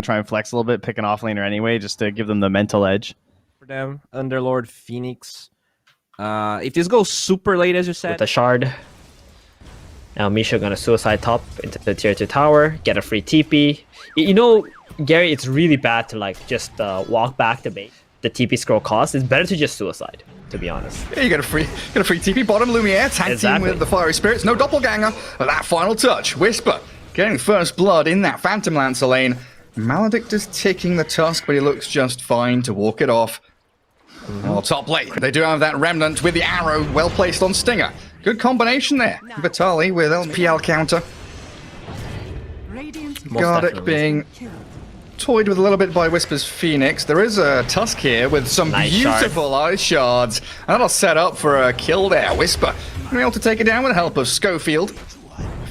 Try and flex a little bit, pick an offlaner anyway, just to give them the mental edge. For them, Underlord, Phoenix. If this goes super late, as you said, With a shard. Now Misha gonna suicide top into the tier 2 tower, get a free TP. You know, Gary, it's really bad to like just walk back to base. The TP scroll cost. It's better to just suicide, to be honest. Yeah, you get a free TP bottom. Lumiere tag team with the Fiery Spirits. No doppelganger. That final touch. Whisper getting first blood in that Phantom Lancer lane. Maledict is taking the tusk, but he looks just fine to walk it off. Oh, top lane. They do have that remnant with the arrow well placed on Stinger. Good combination there. Vitali with LPL counter. Gardic being toyed with a little bit by Whisper's Phoenix. There is a tusk here with some beautiful ice shards. And that'll set up for a kill there. Whisper going to be able to take it down with the help of Schofield.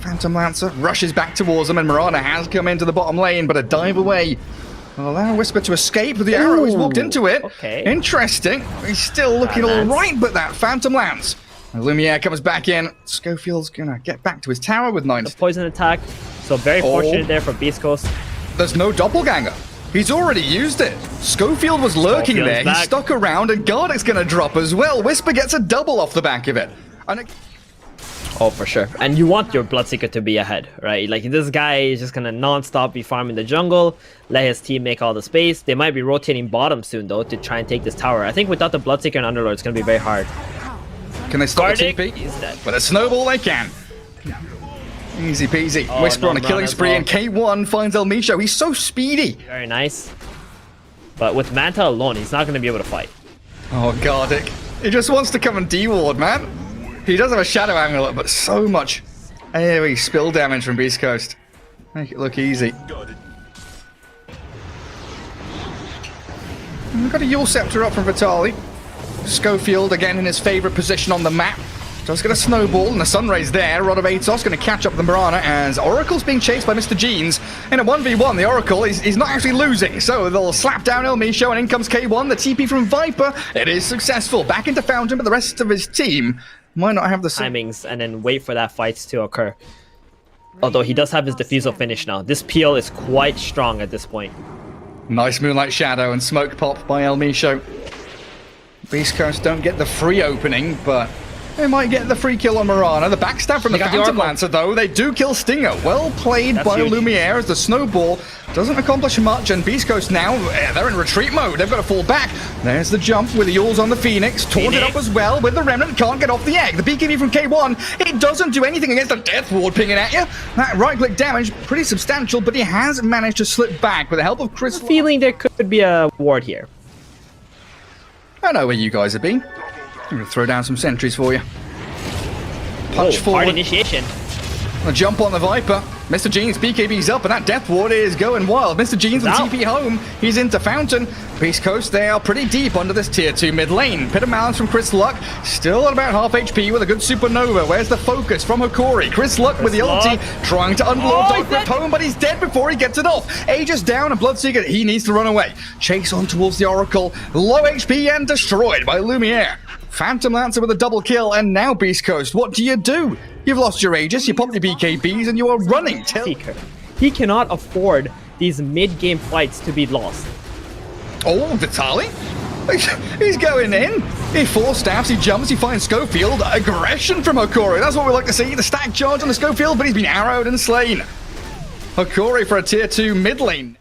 Phantom Lancer rushes back towards them, and Mirana has come into the bottom lane, but a dive away will allow Whisper to escape. The arrow has walked into it. Okay. Interesting. He's still looking all right, but that Phantom Lance. And Lumiere comes back in. Schofield's going to get back to his tower with 9. The poison attack. So very fortunate there for Beastcoast. There's no doppelganger. He's already used it. Schofield was lurking there. He stuck around, and Gardic's going to drop as well. Whisper gets a double off the back of it. And Oh, for sure. And you want your Bloodseeker to be ahead, right? Like, this guy is just gonna non-stop be farming the jungle, let his team make all the space. They might be rotating bottom soon, though, to try and take this tower. I think without the Bloodseeker and Underlord, it's gonna be very hard. Can they stop the TP? With a snowball, they can. Easy peasy. Whisper on a killing spree, and K1 finds El Misho. He's so speedy. Very nice. But with Manta alone, he's not gonna be able to fight. Oh, Gardic. He just wants to come and D-ward, man. He does have a shadow amulet, but so much AoE spill damage from Beastcoast. Make it look easy. And we've got a Yule Scepter up from Vitali. Schofield again in his favourite position on the map. Does get a snowball, and the Sunray's there. Rod of Atos going to catch up the Mirana as Oracle's being chased by Mr. Jeans. In a 1v1, the Oracle is not actually losing, so they'll slap down El Misho, and in comes K1. The TP from Viper, it is successful. Back into Fountain, but the rest of his team might not have the timings and then wait for that fight to occur. Although he does have his defusal finish now. This peel is quite strong at this point. Nice Moonlight Shadow and Smoke Pop by El Misho. Beastcoast don't get the free opening, but they might get the free kill on Mirana. The backstab from the Phantom Lancer, though. They do kill Stinger. Well played by Lumiere as the snowball doesn't accomplish much. And Beastcoast now, they're in retreat mode. They've got to fall back. There's the jump with the Yules on the Phoenix. Taunted up as well with the Remnant. Can't get off the egg. The BKB from K1. It doesn't do anything against the Death Ward pinging at you. That right-click damage, pretty substantial, but he has managed to slip back with the help of Chris. Feeling there could be a ward here. I know where you guys have been. I'm going to throw down some sentries for you. Punch forward. Hard initiation. A jump on the Viper. Mr. Jeans, BKB's up, and that Death Ward is going wild. Mr. Jeans and TP home. He's into Fountain. Beastcoast, they are pretty deep under this tier 2 mid lane. Pit of Malance from Chris Luck. Still at about half HP with a good Supernova. Where's the focus from Hokori? Chris Luck with the ulti, trying to unload Dog Rip home, but he's dead before he gets it off. Aegis down, and Bloodseeker, he needs to run away. Chase on towards the Oracle. Low HP and destroyed by Lumiere. Phantom Lancer with a double kill, and now Beastcoast, what do you do? You've lost your Aegis, you popped your BKBs, and you are running. He cannot afford these mid-game fights to be lost. Oh, Vitali? He's going in. He 4-stabs, he jumps, he finds Schofield. Aggression from Hokori, that's what we like to see. The stack charge on the Schofield, but he's been arrowed and slain. Hokori for a tier 2 mid lane.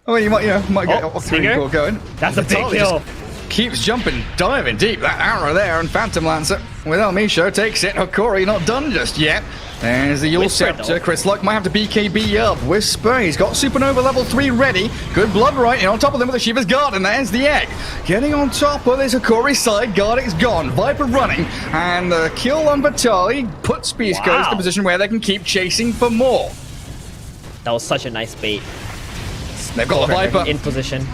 Oh, you might get off 3-4 going. That's a big kill. Keeps jumping, diving deep. That arrow there, and Phantom Lancer with El Misho takes it. Hokori not done just yet. There's the Yule Scepter. Chris Luck might have to BKB up. Whisper, he's got Supernova level 3 ready. Good blood right, and on top of them with the Shiva's Guard, and there's the egg. Getting on top of this Hokori side, Gardic's gone. Viper running, and the kill on Vitali puts Beastcoast in a position where they can keep chasing for more. That was such a nice bait. They've got the Viper in position.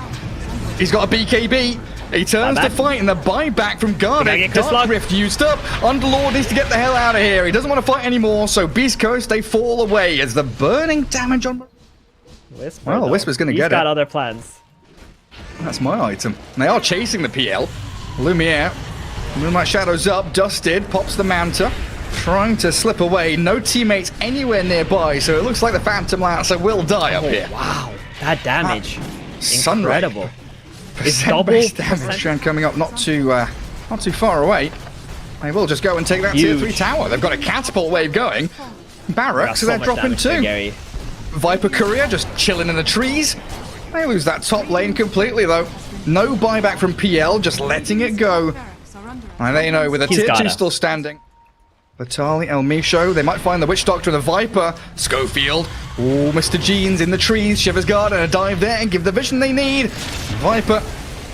He's got a BKB. He turns to fight, and the buyback from Gardic. Dark Rift used up. Underlord needs to get the hell out of here. He doesn't want to fight anymore, so Beastcoast, they fall away as the burning damage on... Whisper, well, Whisper's going to get it. He's got other plans. That's my item. They are chasing the PL. Lumiere. Moonlight Shadow's up. Dusted. Pops the Manta. trying to slip away. No teammates anywhere nearby, so it looks like the Phantom Lancer will die up here. Wow, that damage. Sunray. Incredible. It's Percent double base damage trend coming up not too far away. They will just go and take that tier 3 tower. They've got a catapult wave going. Barracks, so they're dropping too. Viper Courier just chilling in the trees. They lose that top lane completely though. No buyback from PL, just letting it go. And they know with a tier 2 still standing. Vitali, El Misho, they might find the Witch Doctor and the Viper. Schofield, oh, Mr. Jeans in the trees. Shivers Guard and a dive there and give the vision they need. Viper,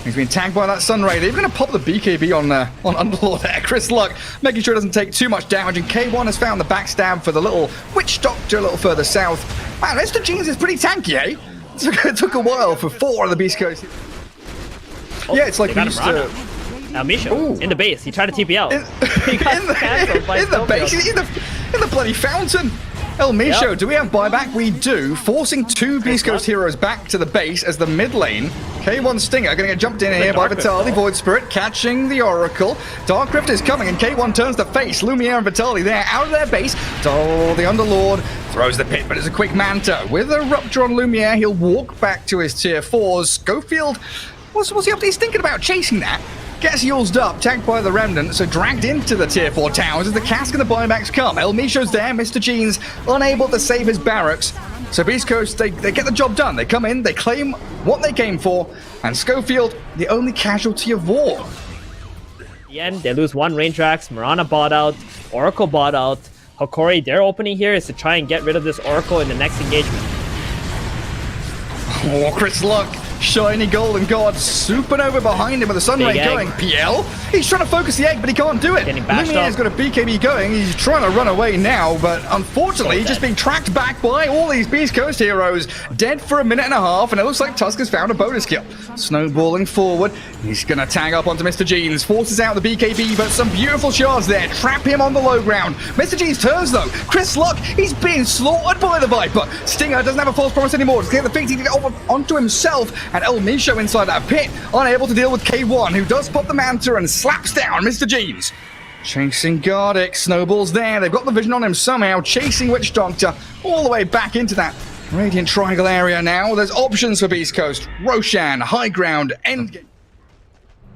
he's been tagged by that Sunray. They're even going to pop the BKB on Underlord there. Chris Luck making sure it doesn't take too much damage. And K1 has found the backstab for the little Witch Doctor a little further south. Man, Mr. Jeans is pretty tanky, eh? It took a while for 4 on the Beastcoast. Oh, yeah, it's like we used to... Misho in the base. He tried to TP out. In the base, in the bloody fountain. El Misho, do we have buyback? We do. Forcing 2 Beastcoast heroes back to the base as the mid lane. K1 Stinger going to get jumped in here by Vitali. Void Spirit catching the Oracle. Dark Rift is coming and K1 turns to face. Lumiere and Vitali there out of their base. Oh, the Underlord throws the pit, but it's a quick Manta. With a Rupture on Lumiere, he'll walk back to his tier 4s. Schofield, what's he up to? He's thinking about chasing that. Gets used up, tagged by the Remnant, so dragged into the tier 4 towers as the cask and the buybacks come. El Misho's there, Mr. Jeans unable to save his barracks. So Beastcoast, they get the job done. They come in, they claim what they came for, and Schofield, the only casualty of war. In the end, they lose 1 range axe, Mirana bought out, Oracle bought out. Hokori, their opening here is to try and get rid of this Oracle in the next engagement. Oh, Chris Luck. Shiny Golden God supernova behind him with the Sunray going. PL, he's trying to focus the egg, but he can't do it. Lumiere's got a BKB going. He's trying to run away now, but unfortunately, he's just being tracked back by all these Beast Coast heroes. Dead for 1.5 minutes, and it looks like Tusk has found a bonus kill. Snowballing forward. He's going to tag up onto Mr. Jeans. Forces out the BKB, but some beautiful shards there. Trap him on the low ground. Mr. Jeans turns, though. Chris Luck, he's being slaughtered by the Viper. Stinger doesn't have a false promise anymore. Just get the feet to get over onto himself. And El Misho inside that pit, unable to deal with K1, who does pop the Manta and slaps down Mr. Jeans. Chasing Gardic, snowballs there. They've got the vision on him somehow. Chasing Witch Doctor all the way back into that Radiant Triangle area now. There's options for Beast Coast. Roshan, High Ground, Endgame.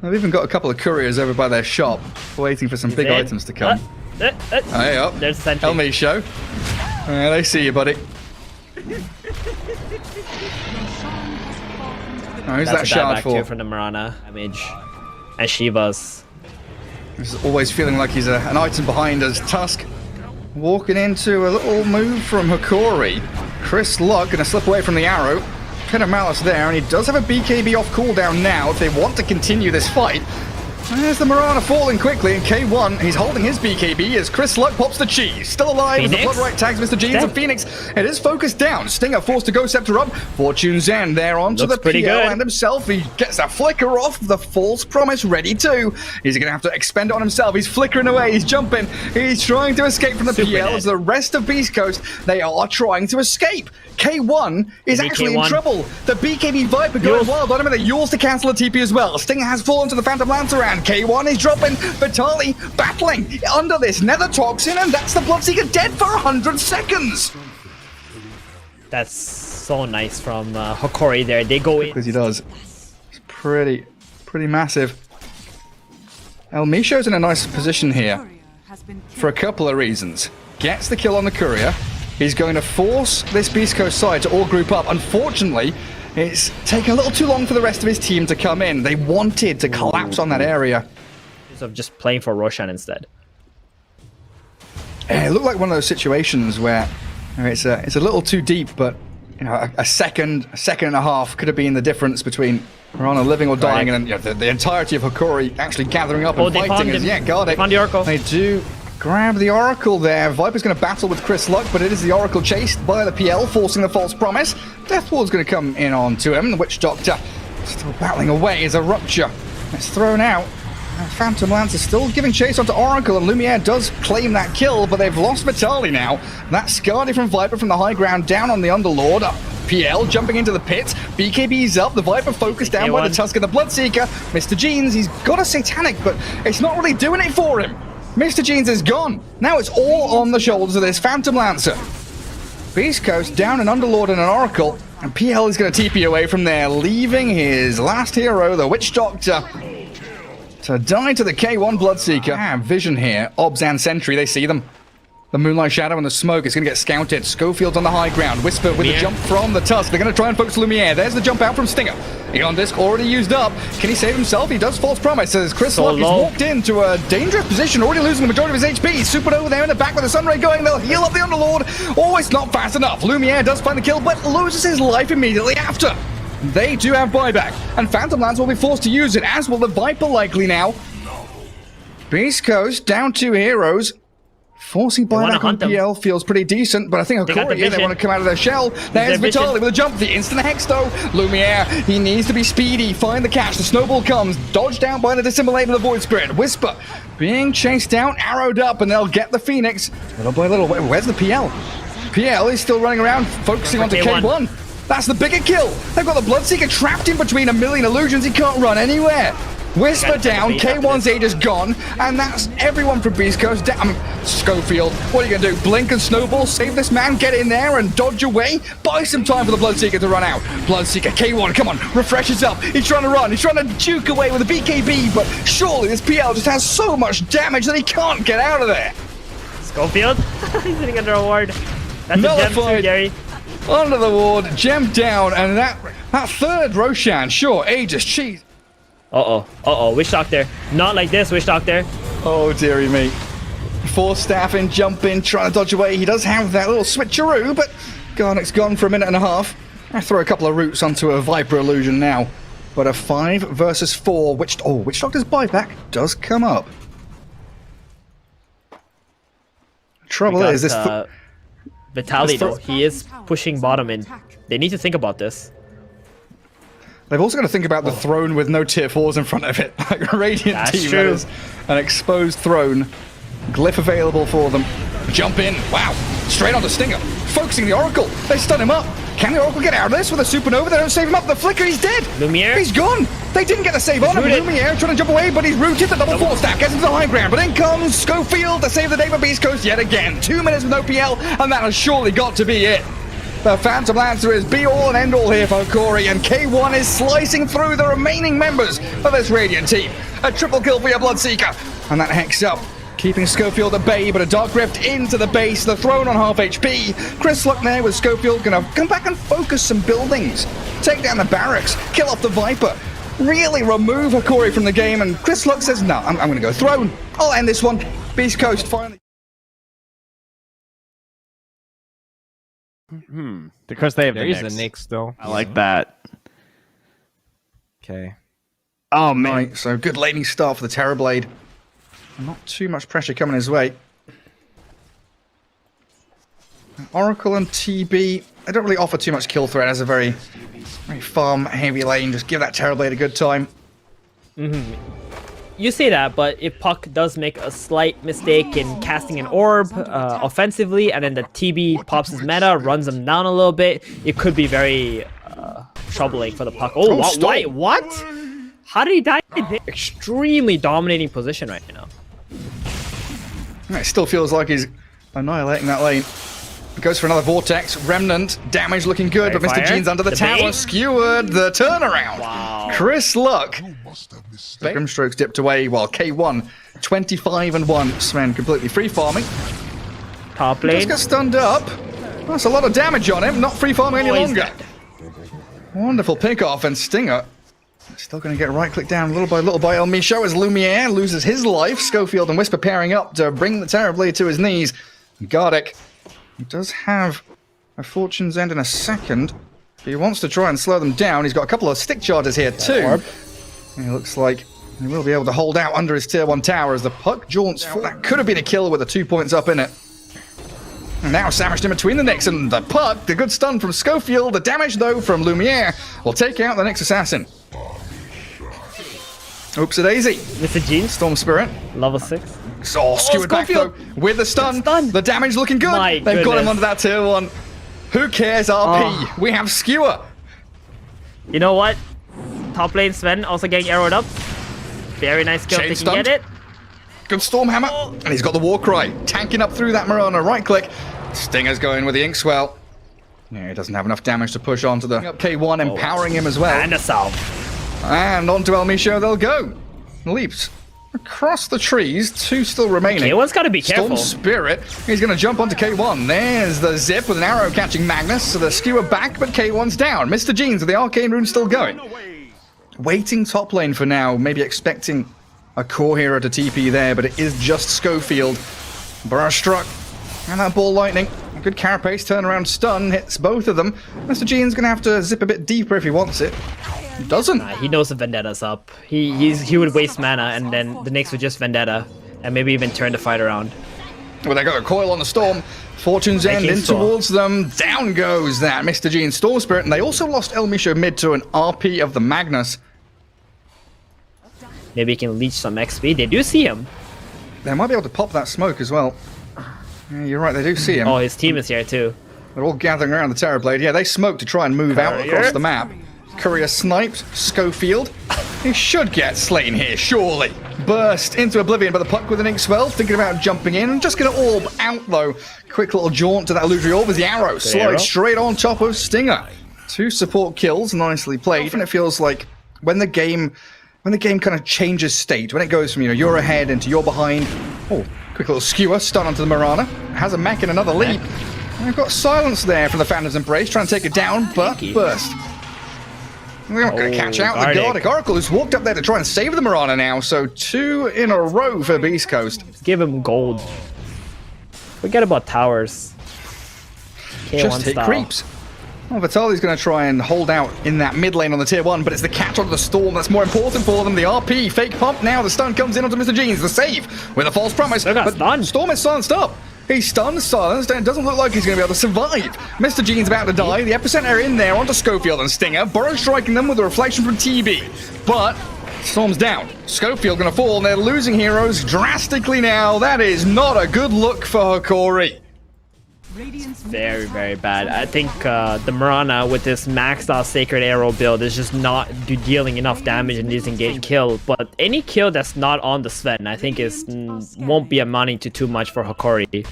They've even got a couple of couriers over by their shop, waiting for some big items to come. Hey up, there's Sentry. El Misho. They see you, buddy. Oh, who's that shard for? From the Mirana damage. And Shiva's. He's always feeling like he's an item behind as Tusk walking into a little move from Hokori. Chris Luck gonna slip away from the arrow. Pin of Malice there, and he does have a BKB off cooldown now if they want to continue this fight. There's the Mirana falling quickly, and K1, he's holding his BKB as Chris Luck pops the cheese. Still alive as the Bloodright tags Mr. Jeans and Phoenix. It is focused down. Stinger forced to go Scepter up. Fortune's End there onto the PL and himself. He gets a flicker off the false promise ready too. He's going to have to expend it on himself. He's flickering away. He's jumping. He's trying to escape from the PL as the rest of Beast Coast, they are trying to escape. K1 is actually in trouble. The BKB Viper going wild on him, and the Yules to cancel the TP as well. Stinger has fallen to the Phantom Lancer, and K1 is dropping. Vitali battling under this Nether Toxin, and that's the Bloodseeker dead for 100 seconds. That's so nice from Hokori there. They go in. Because he does. It's pretty massive. El Misho's in a nice position here for a couple of reasons. Gets the kill on the courier. He's going to force this Beast Coast side to all group up. Unfortunately, it's taken a little too long for the rest of his team to come in. They wanted to collapse on that area. Of just playing for Roshan instead. It looked like one of those situations where it's a little too deep, but you know, a second and a half could have been the difference between Mirana living or dying, and then the entirety of Hokori actually gathering up and fighting. Gardic. Found the Oracle. They do grab the Oracle there. Viper's going to battle with Chris Luck, but it is the Oracle chased by the PL, forcing the false promise. Deathward's going to come in onto him. The Witch Doctor still battling away as a Rupture. It's thrown out. Phantom Lance is still giving chase onto Oracle, and Lumiere does claim that kill, but they've lost Vitali now. That's Scardy from Viper from the high ground down on the Underlord. PL jumping into the pit. BKB's up. The Viper focused down by the Tusk and the Bloodseeker. Mr. Jeans, he's got a Satanic, but it's not really doing it for him. Mr. Jeans is gone. Now it's all on the shoulders of this Phantom Lancer. Beastcoast down an Underlord and an Oracle, and PL is going to TP away from there, leaving his last hero, the Witch Doctor, to die to the K1 Bloodseeker. Have vision here. Obs and Sentry, they see them. The Moonlight Shadow and the smoke is going to get scouted. Schofield's on the high ground. Whisper with the jump from the Tusk. They're going to try and focus Lumiere. There's the jump out from Stinger. Eon Disc already used up. Can he save himself? He does. False Promise as Chris Luck is walked into a dangerous position, already losing the majority of his HP. Supernova there in the back with the Sunray going. They'll heal up the Underlord. Oh, it's not fast enough. Lumiere does find the kill, but loses his life immediately after. They do have buyback, and Phantom Lance will be forced to use it, as will the Viper likely now. Beastcoast down 2 heroes. Forcing buyback on PL feels pretty decent, but I think Hokori, they want to come out of their shell. There's Vitaly with a jump, the instant hex though. Lumiere, he needs to be speedy, find the catch, the snowball comes, dodged down by the Dissimulator, the Void Spirit. Whisper being chased down, arrowed up, and they'll get the Phoenix. Little by little, where's the PL? PL is still running around, focusing onto K1. That's the bigger kill. They've got the Bloodseeker trapped in between a million illusions, he can't run anywhere. Whisper down, K1's age is gone, and that's everyone from Beastcoast down. Schofield, what are you going to do? Blink and Snowball, save this man, get in there and dodge away? Buy some time for the Bloodseeker to run out. Bloodseeker, K1, come on, refreshes up. He's trying to run, he's trying to juke away with a BKB, but surely this PL just has so much damage that he can't get out of there. Schofield, he's sitting under a ward. That's a gem too, Gary. Under the ward, gem down, and that third Roshan, sure, Aegis, cheese. Wish Doctor. Not like this, Wish Doctor. Oh, dearie me. Force staffing, jumping, trying to dodge away. He does have that little switcheroo, but Garnet's gone for a minute and a half. I throw a couple of roots onto a Viper illusion now. But a 5 versus 4, Witch Doctor's buyback does come up. Trouble is, this... Vitaly, though, he is pushing bottom in. They need to think about this. They've also got to think about the throne with no tier 4s in front of it. Like a Radiant That's team, true. that is an exposed throne. Glyph available for them. Jump in. Wow. Straight onto Stinger. Focusing the Oracle. They stun him up. Can the Oracle get out of this with a Supernova? They don't save him up. The Flicker, he's dead. Lumiere? He's gone. They didn't get the save on him. Lumiere trying to jump away, but he's rooted. The double force stack gets into the high ground. But in comes Schofield to save the day for Beastcoast yet again. 2 minutes with no PL, and that has surely got to be it. The Phantom Lancer is be-all and end-all here for Hokori, and K1 is slicing through the remaining members of this Radiant team. A triple kill for your Bloodseeker, and that hex up, keeping Schofield at bay, but a Dark Rift into the base, the throne on half HP. Chris Luck there with Schofield, gonna come back and focus some buildings, take down the barracks, kill off the Viper, really remove Hokori from the game, and Chris Luck says, no, I'm gonna go throne. I'll end this one. Beastcoast finally. Because they have There the is Nyx. a Nyx though. I like that. Okay. Oh, man. Right, so good laning start for the Terrorblade. Not too much pressure coming his way. Oracle and TB, they don't really offer too much kill threat as a very farm heavy lane. Just give that Terrorblade a good time. You say that, but if Puck does make a slight mistake in casting an orb offensively, and then the TB pops his meta, runs him down a little bit, it could be very troubling for the Puck. Oh, what? How did he die? Extremely dominating position right now. It still feels like he's annihilating that lane. Goes for another Vortex. Remnant. Damage looking good, but Mr. Jeans under the tower. Skewered the turnaround. Wow. Chris Luck. Grimstrokes dipped away while K1 25-1. Sven completely free farming. Top Just lane. got stunned up. That's a lot of damage on him. Not free farming any Always longer. dead. Wonderful pick off, and Stinger still going to get right click down little by El Micho as Lumiere loses his life. Schofield and Whisper pairing up to bring the Terrorblade to his knees. Gardic, he does have a Fortune's End in a second. He wants to try and slow them down. He's got a couple of stick charges here too. It looks like he will be able to hold out under his tier 1 tower as the Puck jaunts forward. That could have been a kill with the 2 points up in it. And now sandwiched in between the Nyx and the Puck. The good stun from Schofield. The damage though from Lumiere will take out the Nyx Assassin. Oops a daisy. Mr. Jeans, Storm Spirit. level 6. Oh, skewered back though Schofield. with the stun. The damage looking good. My They've got him goodness. under that tier 1. Who cares RP? We have Skewer. You know what? Top lane Sven also getting arrowed up. Very nice kill Chain if they can get it. Good Stormhammer. And he's got the Warcry. Tanking up through that Mirana. Right click. Stinger's going with the Inkswell. Yeah, he doesn't have enough damage to push onto the K1, empowering him as well. And a salve. And onto El Misho they'll go. Leaps across the trees. 2 still remaining. K1's got to be careful. Storm Spirit. He's going to jump onto K1. There's the zip with an arrow catching Magnus. So the skewer back, but K1's down. Mr. Jeans with the Arcane Rune still going. Waiting top lane for now. Maybe expecting a core hero to TP there, but it is just Schofield. Burrow struck. And that ball lightning. A good carapace turnaround stun hits both of them. Mr. Jean's going to have to zip a bit deeper if he wants it. He doesn't. He knows the Vendetta's up. He would waste mana, and then the Nyx would just Vendetta, and maybe even turn the fight around. Well, they got a coil on the Storm. Fortune's End in towards them. Down goes that Mr. G and Storm Spirit, and they also lost El Misho mid to an RP of the Magnus. Maybe he can leech some XP. They do see him. They might be able to pop that smoke as well. Yeah, you're right, they do see him. Oh, his team is here too. They're all gathering around the Terrorblade. Yeah, they smoke to try and move out across the map. Courier sniped. Schofield. He should get slain here, surely. Burst into oblivion by the puck with an Inkswell. Thinking about jumping in. Just going to orb out, though. Quick little jaunt to that illusory orb as the arrow slides straight on top of Stinger. 2 support kills, nicely played. And it feels like when the game kind of changes state, when it goes from, you're ahead into you're behind. Oh, quick little skewer, stun onto the Mirana. Has a mech in another leap. And we've got silence there from the Phantom's Embrace, trying to take it down, but burst. We're not going to catch out the Gardic Oracle, who's walked up there to try and save the Mirana now, so 2 in a row for Beastcoast. Give him gold. Forget about towers. K1 Just hit style. creeps. Well, Vitali's going to try and hold out in that mid lane on the tier 1, but it's the catch onto the Storm that's more important for them. The RP, fake pump now, the stun comes in onto Mr. Jeans, the save with a false promise, but Storm is silenced up. He's stunned, silenced, and it doesn't look like he's going to be able to survive. Mr. Jean's about to die. The epicenter in there onto Schofield and Stinger. Burrow striking them with a reflection from TB. But Storm's down. Schofield going to fall, and they're losing heroes drastically now. That is not a good look for Hokori. Very, very bad. I think the Mirana with this maxed out Sacred Arrow build is just not dealing enough damage in these engaged kill. But any kill that's not on the Sven, I think won't be amounting to too much for Hokori.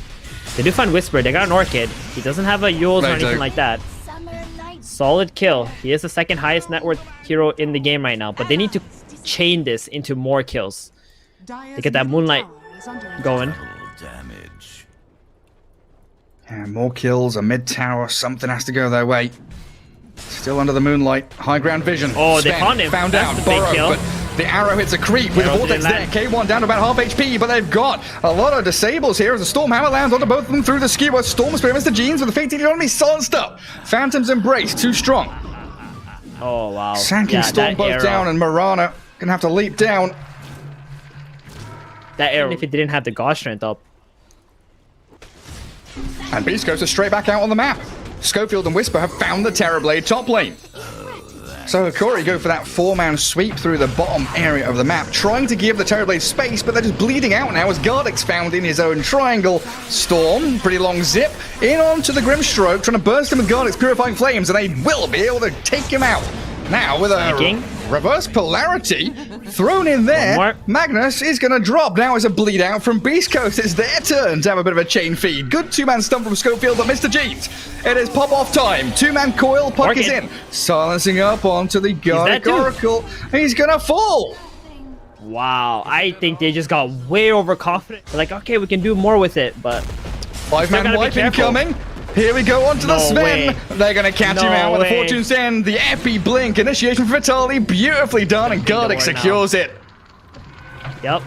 They do find Whisper. They got an Orchid. He doesn't have a Yules or anything like that. Solid kill. He is the 2nd highest net worth hero in the game right now. But they need to chain this into more kills. They get that Moonlight going. And more kills, a mid tower, something has to go their way. Still under the moonlight, high ground vision. Oh, they found him. Found out, Burrow, but the arrow hits a creep with the vortex there. K1 down to about half HP, but they've got a lot of disables here as the Stormhammer lands onto both of them through the skewer. Storm Spirit, Mr. Jeans with the Fate Economy silenced up. Phantom's Embrace, too strong. Oh, wow. Sank and Storm both down, and Mirana gonna have to leap down. That arrow, if it didn't have the God Strength up. And Beastcoast is straight back out on the map. Schofield and Whisper have found the Terrorblade top lane. So Hokori go for that 4-man sweep through the bottom area of the map, trying to give the Terrorblade space, but they're just bleeding out now as Gardic's found in his own triangle. Storm, pretty long zip, in onto the Grimstroke, trying to burst him with Gardic's Purifying Flames, and they will be able to take him out. Now with a reverse polarity thrown in there, Magnus is going to drop. Now as a bleed out from Beastcoast. It's their turn to have a bit of a chain feed. Good 2-man stun from Schofield, but Mr. Jeans. It is pop-off time. 2-man coil, puck is in. Silencing up onto the Gardic Oracle. He's going to fall. Wow, I think they just got way overconfident. They're like, okay, we can do more with it, but... 5-man wipe incoming. Here we go onto the Sven. They're going to catch him out with the Fortune's End. The Epi Blink initiation for Vitali. Beautifully done, and Gardic secures it. Yep.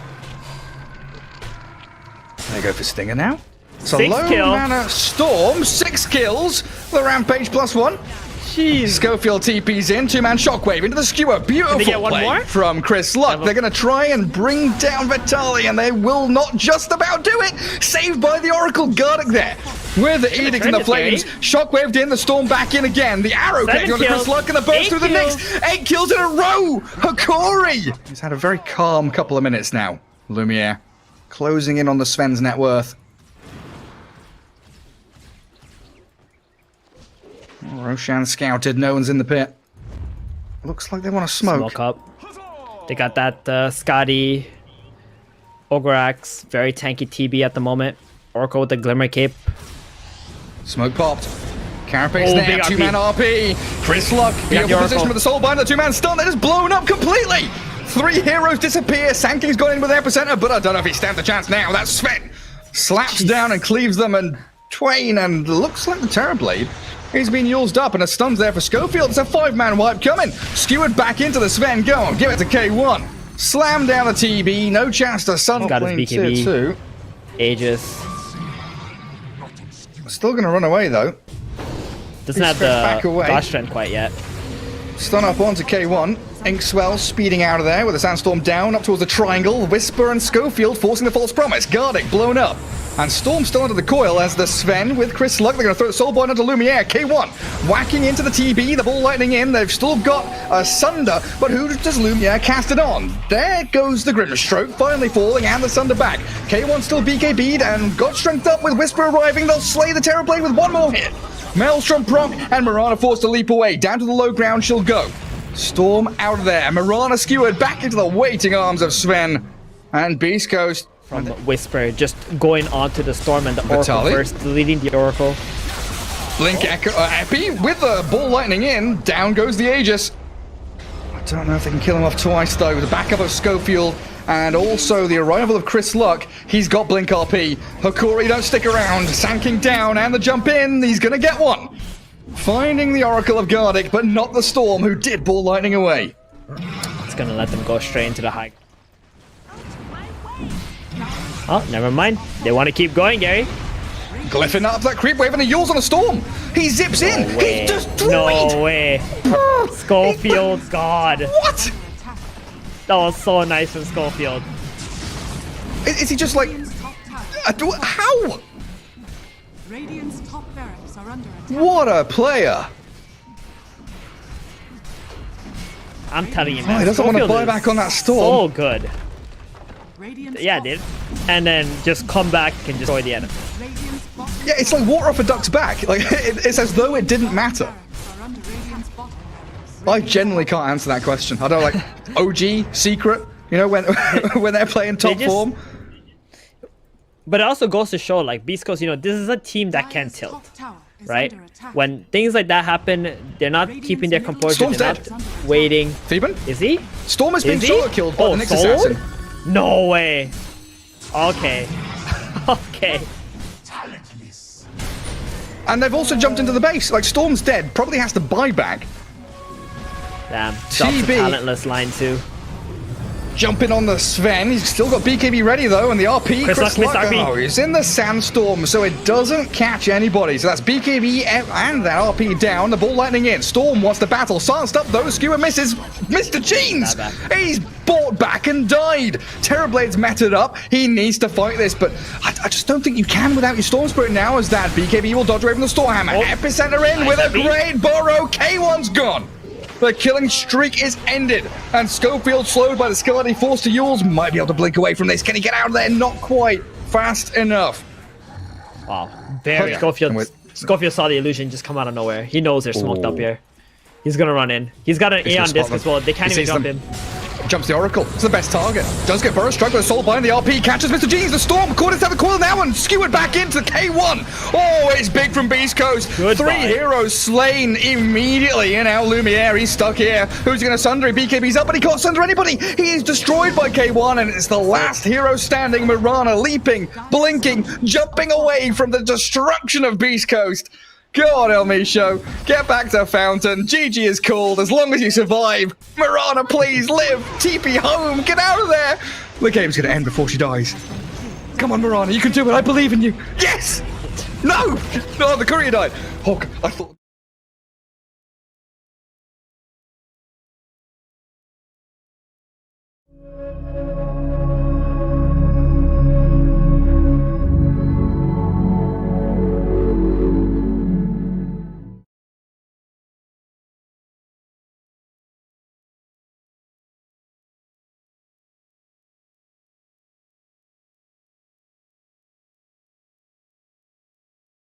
They go for Stinger now. So 6 low kills. mana Storm, 6 kills. The Rampage +1. Jeez. Schofield TP's in, 2-man Shockwave into the skewer. Beautiful play from Chris Luck. They're going to try and bring down Vitali, and they will not just about do it. Saved by the Oracle. Gardic there. With the Edict in the Flames. Shockwaved in, the Storm back in again. The arrow connecting onto Chris Luck, and the burst through the Nyx. 8 kills in a row. Hokori. He's had a very calm couple of minutes now. Lumiere closing in on the Sven's net worth. Roshan scouted, no one's in the pit. Looks like they want to smoke. Smoke up. They got that Scotty Ograk's very tanky TB at the moment. Oracle with the Glimmer Cape. Smoke popped. Carapace Oh, there, big two-man RP. Chris Luck, beautiful position with the Soul Binder, the two-man stun that is blown up completely. 3 heroes disappear. Sankey's gone in with Epicenter, but I don't know if he stands a chance now. That's Sven. Slaps down and cleaves them and twain, and looks like the Terrorblade. He's been used up, and a stun's there for Schofield. It's a 5-man wipe coming. Skewered back into the Sven. Go on, give it to K1. Slam down the TB. No chance to Sun. Got his BKB. Tier 2. Aegis. Still going to run away, though. Doesn't have back the away. dash strength quite yet. Stun up onto K1. Inkswell speeding out of there with a Sandstorm down up towards the triangle. Whisper and Schofield forcing the false promise. Gardic blown up. And Storm still under the coil as the Sven with Chris Luck. They're going to throw the Soul Bind onto Lumiere. K1 whacking into the TB. The ball lightning in. They've still got a Sunder, but who does Lumiere cast it on? There goes the Grim Stroke finally falling and the Sunder back. K1 still BKB'd and got strength up with Whisper arriving. They'll slay the Terrorblade with one more hit. Maelstrom proc and Mirana forced to leap away. Down to the low ground she'll go. Storm out of there. Mirana skewered back into the waiting arms of Sven. And Beastcoast From Whisper, just going onto the Storm and the Oracle Vitali. first, leading the Oracle. Blink Echo, Epi with the ball lightning in. Down goes the Aegis. I don't know if they can kill him off twice though. With the backup of Schofield and also the arrival of Chris Luck. He's got Blink RP. Hokori don't stick around. Sanking down and the jump in. He's gonna get one. Finding the Oracle of Gardic, but not the Storm, who did ball lightning away. It's gonna let them go straight into the high. Oh, never mind. They want to keep going, Gary. Glyphing up that creep wave and a Yule's on a Storm. He zips in. No way. He's destroyed. No way. Schofield, God. What? That was so nice from Schofield. Is he just like... How? Radiant's top barracks are under attack. What a player. I'm telling you, Oh, man. he doesn't want to Schofield buy is back on that Storm. So good. Radiant's Yeah, top- dude. And then just come back and destroy the enemy. Radiant's bottom Yeah, it's like water off a duck's back. Like it's as though it didn't matter. barracks are under Radiant's bottom barracks. I genuinely can't answer that question. I don't like OG, secret, you know, when when they're playing top just- form. But it also goes to show, like, Beastcoast, you know, this is a team that can Dire's tilt, top tower is right? under attack. When things like that happen, they're not keeping their composure, Storm's they're dead. not waiting. Theban? Is he? Storm has been Is he? solo killed by Oh, the Nyx soloed? Assassin. No way. Okay. Okay. And they've also jumped into the base. Like, Storm's dead. Probably has to buy back. Damn. That's a TB. talentless line, too. Jumping on the Sven. He's still got BKB ready, though. And the RP, Chris Luck, missed RP. Oh, he's in the Sandstorm, so it doesn't catch anybody. So that's BKB and that RP down. The ball lightning in. Storm wants to battle. Silenced up, though. Skewer misses. Mr. Jeans! Bad back. He's bought back and died. Terrorblade's matted up. He needs to fight this, but I just don't think you can without your Storm Spirit now, as that BKB will dodge away from the Stormhammer. Oh. Epicenter in Nice with a FB. great burrow. K1's gone. The killing streak is ended, and Schofield, slowed by the Scarlet forced to Yules, might be able to blink away from this. Can he get out of there? Not quite fast enough. Wow. Very. yeah. Schofield, I'm with- Schofield saw the illusion just come out of nowhere. He knows they're smoked up here. He's gonna run in. He's got an He's Aeon gonna disc spot as them. well. They can't He even sees jump them. him. Jumps the Oracle. It's the best target. Does get burst struck with a Soul Bind. The RP catches Mr. Jeans. The Storm caught inside the coil now and skewered back into the K1. Oh, it's big from Beastcoast. Goodbye. 3 heroes slain immediately. And now Lumiere, he's stuck here. Who's going to sunder? BKB's up, but he can't sunder anybody. He is destroyed by K1, and it's the last hero standing. Mirana leaping, blinking, jumping away from the destruction of Beastcoast. God, El Micho, get back to Fountain. GG is called as long as you survive. Mirana, please live. TP home. Get out of there. The game's going to end before she dies. Come on, Mirana, you can do it. I believe in you. Yes. No. No, the courier died. Hawk, I thought...